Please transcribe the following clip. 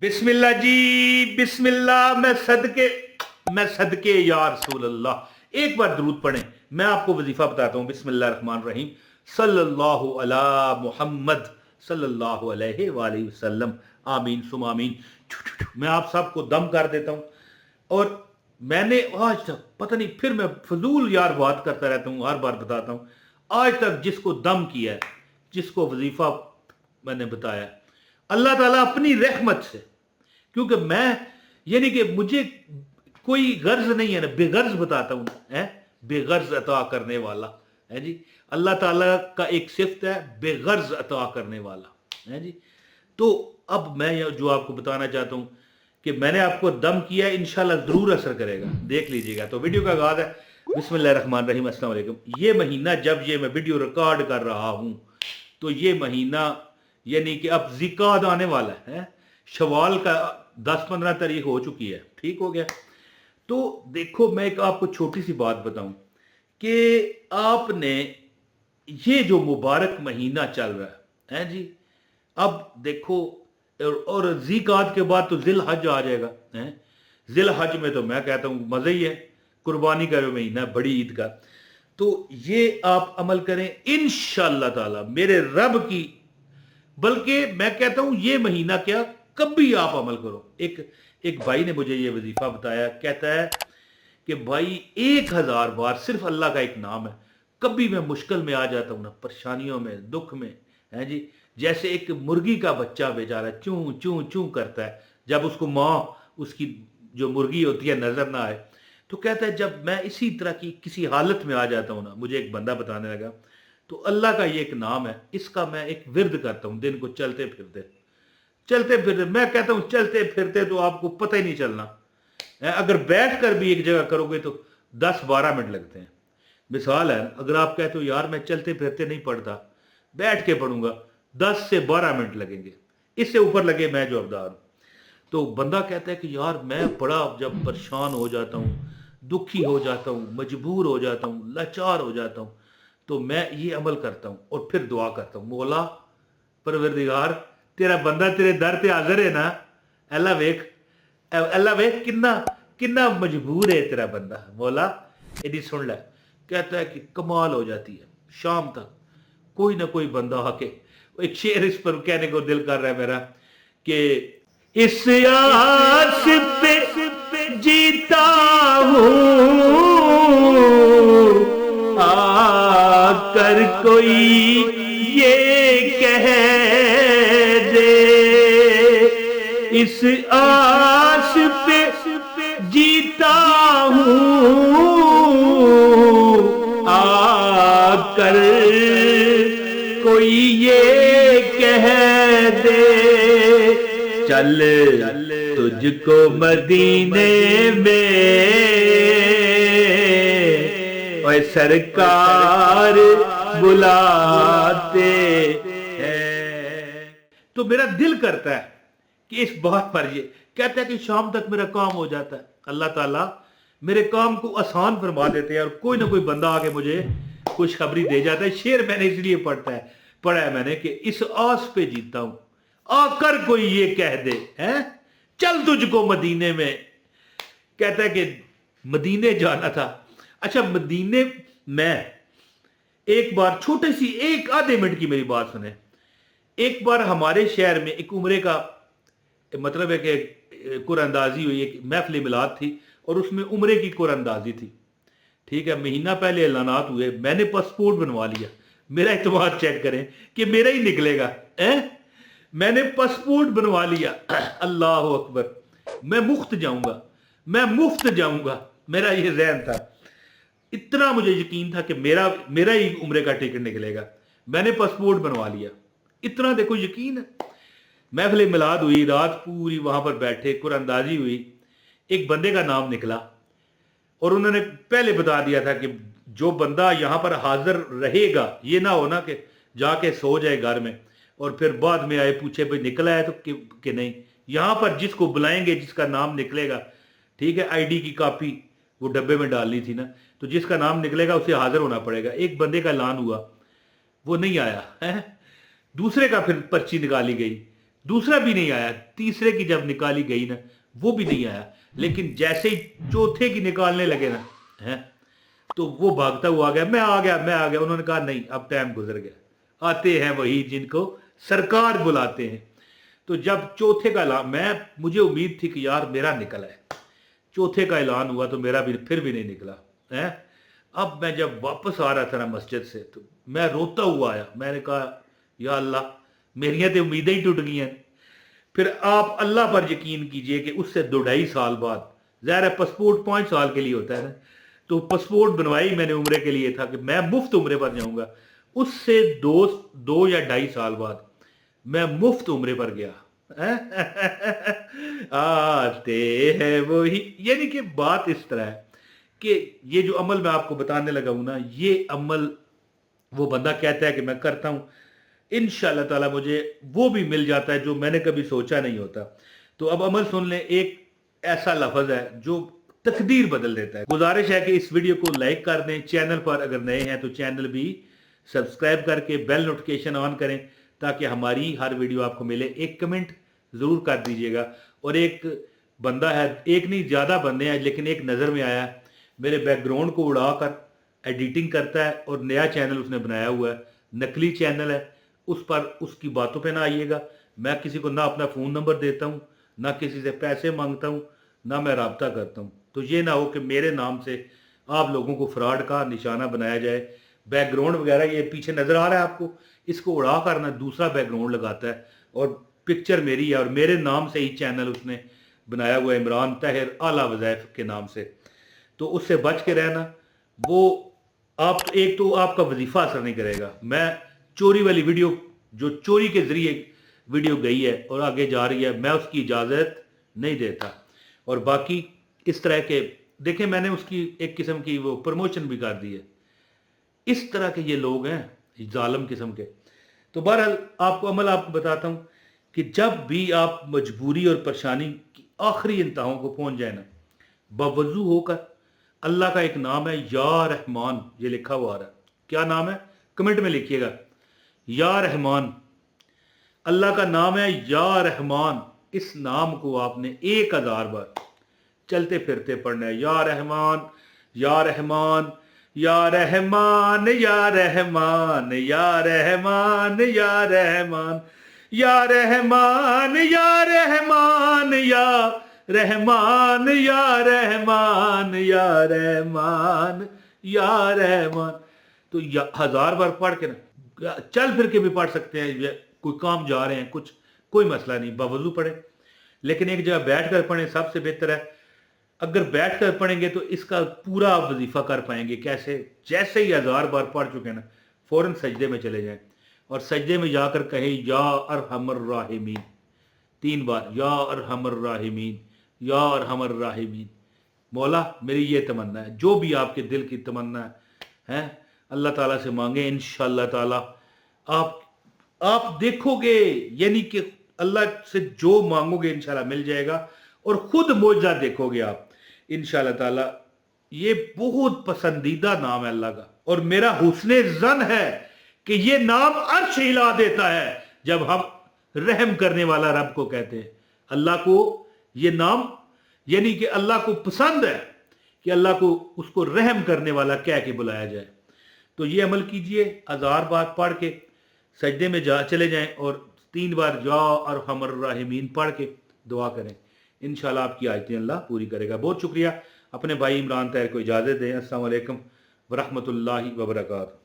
बिस्मिल्लाह जी, बिस्मिल्लाह। मैं सदके या रसूल अल्लाह। एक बार दरूद पढ़ें। मैं आपको वजीफा बताता हूँ। बिस्मिल्लाह रहमान रहीम, सल्लल्लाहु अला मुहम्मद सल्लल्लाहु अलैहि वसल्लम, आमीन सुम आमीन। मैं आप सबको दम कर देता हूँ। और मैंने आज तक पता नहीं, फिर मैं फजूल यार बात करता रहता हूँ, हर बार बताता हूँ, आज तक जिसको दम किया है, जिसको वजीफा मैंने बताया, अल्लाह ताला अपनी रहमत से, क्योंकि मैं, यानी कि मुझे कोई गर्ज नहीं है ना, बेगर्ज बताता हूँ है, बेगर्ज अता करने वाला है जी। अल्लाह ताला का एक सिफ्त है, बेगर्ज अता करने वाला है जी। तो अब मैं जो आपको बताना चाहता हूँ कि मैंने आपको दम किया है, इंशाल्लाह जरूर असर करेगा, देख लीजिएगा। तो वीडियो का आगाज है। बिस्मिल्लाह रहमान रहीम, अस्सलाम वालेकुम। ये महीना जब ये मैं वीडियो रिकॉर्ड कर रहा हूँ, तो ये महीना यानी कि अब जिकाद आने वाला है। शवाल का 10-15 तारीख हो चुकी है, ठीक हो गया। तो देखो, मैं एक आपको छोटी सी बात बताऊं कि आपने ये जो मुबारक महीना चल रहा है जी, अब देखो, और ज़ीकात के बाद तो जिल हज आ जाएगा है। जिल हज में तो मैं कहता हूँ मज़ा ही है, कुर्बानी का जो महीना है, बड़ी ईद का। तो ये आप अमल करें इंशाअल्लाह ताला, मेरे रब की, बल्कि मैं कहता हूं ये महीना क्या, कभी आप अमल करो। एक एक भाई ने मुझे ये वजीफा बताया, कहता है कि भाई 1000 बार सिर्फ अल्लाह का एक नाम है। कभी मैं मुश्किल में आ जाता हूं ना, परेशानियों में, दुख में, है जी, जैसे एक मुर्गी का बच्चा बेचारा चूं चूं चूं करता है, जब उसको माँ, उसकी जो मुर्गी होती है, नजर ना आए, तो कहता है जब मैं इसी तरह की किसी हालत में आ जाता हूं ना, मुझे एक बंदा बताने लगा, तो अल्लाह का ये एक नाम है, इसका मैं एक विरद करता हूं दिन को, चलते फिरते, चलते फिरते। मैं कहता हूं चलते फिरते तो आपको पता ही नहीं चलना है। अगर बैठ कर भी एक जगह करोगे तो 10-12 मिनट लगते हैं। मिसाल है, अगर आप कहते हो यार मैं चलते फिरते नहीं पढ़ता, बैठ के पढ़ूंगा, 10 से 12 मिनट लगेंगे, इससे ऊपर लगे मैं जो अवदार हूं। तो बंदा कहता है कि यार मैं बड़ा जब परेशान हो जाता हूँ, दुखी हो जाता हूँ, मजबूर हो जाता हूँ, लाचार हो जाता हूँ, तो मैं ये अमल करता हूँ और फिर दुआ करता हूँ, मौला परवरदिगार, तेरा बंदा तेरे दर पे हाजिर है ना, अल्लाह वेख किन्ना किन्ना मजबूर है तेरा बंदा, मौला यदि सुन ले। कहता है कि कमाल हो जाती है, शाम तक कोई ना कोई बंदा आके, एक शेर इस पर कहने को दिल कर रहा है मेरा, कि इस आस पे जीता हूँ, आकर कोई ये कह दे, इस आस पे जीता हूँ, आकर कोई ये कह दे, चल तुझको मदीने में ओए सरकार बुलाते हैं। तो मेरा दिल करता है कि इस बात पर, ये कहता है कि शाम तक मेरा काम हो जाता है, अल्लाह ताला मेरे काम को आसान फरमा देते हैं, और कोई ना कोई बंदा आके मुझे खुशखबरी दे जाता है। शेर मैंने इसलिए पढ़ा है मैंने, कि इस आस पे जीता हूं, आकर कोई ये कह दे हैं, चल तुझको मदीने में। कहता है कि मदीने जाना था। अच्छा, मदीने में एक बार, छोटे सी एक आधे मिनट की मेरी बात सुने, एक बार हमारे शहर में एक उम्रे का, मतलब है कि कुरानंदाजी हुई, एक महफिल मिलाद थी और उसमें उम्रे की कुरानंदाजी थी, ठीक है। महीना पहले ऐलानात हुए, मैंने पासपोर्ट बनवा लिया, मेरा इत्मीनान चेक करें कि मेरा ही निकलेगा है। मैंने पासपोर्ट बनवा लिया, अल्लाह अकबर, मैं मुफ्त जाऊंगा, मैं मुफ्त जाऊंगा, मेरा ये ज़हन था। इतना मुझे यकीन था कि मेरा मेरा ही उम्रे का टिकट निकलेगा। मैंने पासपोर्ट बनवा लिया, इतना देखो यकीन है। महफिल मिलाद हुई, रात पूरी वहां पर बैठे, कुरानंदाजी हुई, एक बंदे का नाम निकला, और उन्होंने पहले बता दिया था कि जो बंदा यहाँ पर हाजिर रहेगा, ये ना हो ना कि जाके सो जाए घर में और फिर बाद में आए पूछे भाई निकला है तो कि नहीं। यहाँ पर जिसको बुलाएंगे, जिसका नाम निकलेगा, ठीक है, आईडी की कॉपी वो डब्बे में डालनी थी ना, तो जिसका नाम निकलेगा उसे हाजिर होना पड़ेगा। एक बंदे का ऐलान हुआ, वो नहीं आया है, दूसरे का फिर पर्ची निकाली गई, दूसरा भी नहीं आया, तीसरे की जब निकाली गई ना वो भी नहीं आया, लेकिन जैसे ही चौथे की निकालने लगे ना है तो वो भागता हुआ आ गया, मैं आ गया मैं आ गया। उन्होंने कहा नहीं, अब टाइम गुजर गया, आते हैं वही जिनको सरकार बुलाते हैं। तो जब चौथे का ऐलान, मुझे उम्मीद थी कि यार मेरा निकला है, चौथे का ऐलान हुआ तो मेरा भी फिर भी नहीं निकला है। अब मैं जब वापस आ रहा था ना मस्जिद से तो मैं रोता हुआ आया, मैंने कहा या अल्लाह मेरियां तो उम्मीदें ही टूट गई हैं। फिर आप अल्लाह पर यकीन कीजिए कि उससे 2-2.5 साल बाद, ज़ाहिर है पासपोर्ट 5 साल के लिए होता है ना, तो पासपोर्ट बनवाई मैंने उम्रे के लिए था कि मैं मुफ्त उम्रे पर जाऊंगा। उससे 2 या 2.5 साल बाद मैं मुफ्त उम्रे पर गया। आते हैं वही, यानी कि बात इस तरह है कि ये जो अमल मैं आपको बताने लगा हूं ना, ये अमल वो बंदा कहता है कि मैं करता हूं, इंशाअल्लाह ताला मुझे वो भी मिल जाता है जो मैंने कभी सोचा नहीं होता। तो अब अमल सुन लें, एक ऐसा लफ्ज है जो तकदीर बदल देता है। गुजारिश है कि इस वीडियो को लाइक कर दें, चैनल पर अगर नए हैं तो चैनल भी सब्सक्राइब करके बेल नोटिफिकेशन ऑन करें ताकि हमारी हर वीडियो आपको मिले। एक कमेंट ज़रूर कर दीजिएगा। और एक बंदा है, एक नहीं ज़्यादा बंदे हैं, लेकिन एक नज़र में आया मेरे बैकग्राउंड को उड़ाकर एडिटिंग करता है और नया चैनल उसने बनाया हुआ है, नकली चैनल है, उस पर उसकी बातों पे ना आइएगा। मैं किसी को ना अपना फ़ोन नंबर देता हूँ, ना किसी से पैसे मांगता हूँ, ना मैं राब्ता करता हूँ। तो ये ना हो कि मेरे नाम से आप लोगों को फ्रॉड का निशाना बनाया जाए। बैकग्राउंड वगैरह ये पीछे नज़र आ रहा है आपको, इसको उड़ा कर ना दूसरा बैकग्राउंड लगाता है और पिक्चर मेरी है और मेरे नाम से ही चैनल उसने बनाया हुआ है, इमरान ताहिर आला वज़ाइफ के नाम से। तो उससे बच के रहना। वो आप एक तो आपका वजीफा असर नहीं करेगा। मैं चोरी वाली वीडियो, जो चोरी के जरिए वीडियो गई है और आगे जा रही है, मैं उसकी इजाज़त नहीं देता। और बाकी इस तरह के देखें, मैंने उसकी एक किस्म की वो प्रमोशन भी कर दी है। इस तरह के ये लोग हैं जालिम किस्म के। तो बहरहाल आपको अमल आपको बताता हूँ कि जब भी आप मजबूरी और परेशानी की आखिरी इंतहाओं को पहुँच जाए ना, बावजू होकर, अल्लाह का एक नाम है या रहमान, ये लिखा हुआ आ रहा है, क्या नाम है कमेंट में लिखिएगा, या रहमान। अल्लाह का नाम है या रहमान। इस नाम को आपने 1000 बार चलते फिरते पढ़ना है, या रहमान या रहमान या रहमान या रहमान या रहमान या रहमान या रहमान या रहमान या रहमान या रहमान या रहमान या रहमान। तो 1000 बार पढ़ के ना, चल फिर के भी पढ़ सकते हैं, कोई काम जा रहे हैं कुछ, कोई मसला नहीं, बावजू पढ़े। लेकिन एक जगह बैठ कर पढ़ें, सबसे बेहतर है। अगर बैठ कर पढ़ेंगे तो इसका पूरा आप वजीफा कर पाएंगे। कैसे? जैसे ही 1000 बार पढ़ चुके ना, फौरन सजदे में चले जाएं और सजदे में जाकर कहें या अरहमर राहिमीन 3 बार, या अरहमर राहिमीन या अरहमर राहिमीन। मौला मेरी ये तमन्ना है, जो भी आपके दिल की तमन्ना है अल्लाह ताला से मांगे, इंशाअल्लाह ताला आप देखोगे, यानी कि अल्लाह से जो मांगोगे इंशाल्लाह मिल जाएगा और खुद मौजज़ा देखोगे आप इंशाल्लाह ताला। ये बहुत पसंदीदा नाम है अल्लाह का और मेरा हुस्ने ज़न है कि ये नाम अर्श हिला देता है जब हम रहम करने वाला रब को कहते हैं। अल्लाह को ये नाम, यानी कि अल्लाह को पसंद है कि अल्लाह को उसको रहम करने वाला कह के बुलाया जाए। तो ये अमल कीजिए, 1000 बार पढ़ के सजदे में चले जाएं और 3 बार या और हमर राहिमीन पढ़ के दुआ करें। इंशाल्लाह आपकी आयतें अल्लाह पूरी करेगा। बहुत शुक्रिया। अपने भाई इमरान ताहिर को इजाज़त दें। अस्सलाम वालेकुम व रहमतुल्लाहि व बरकातहू।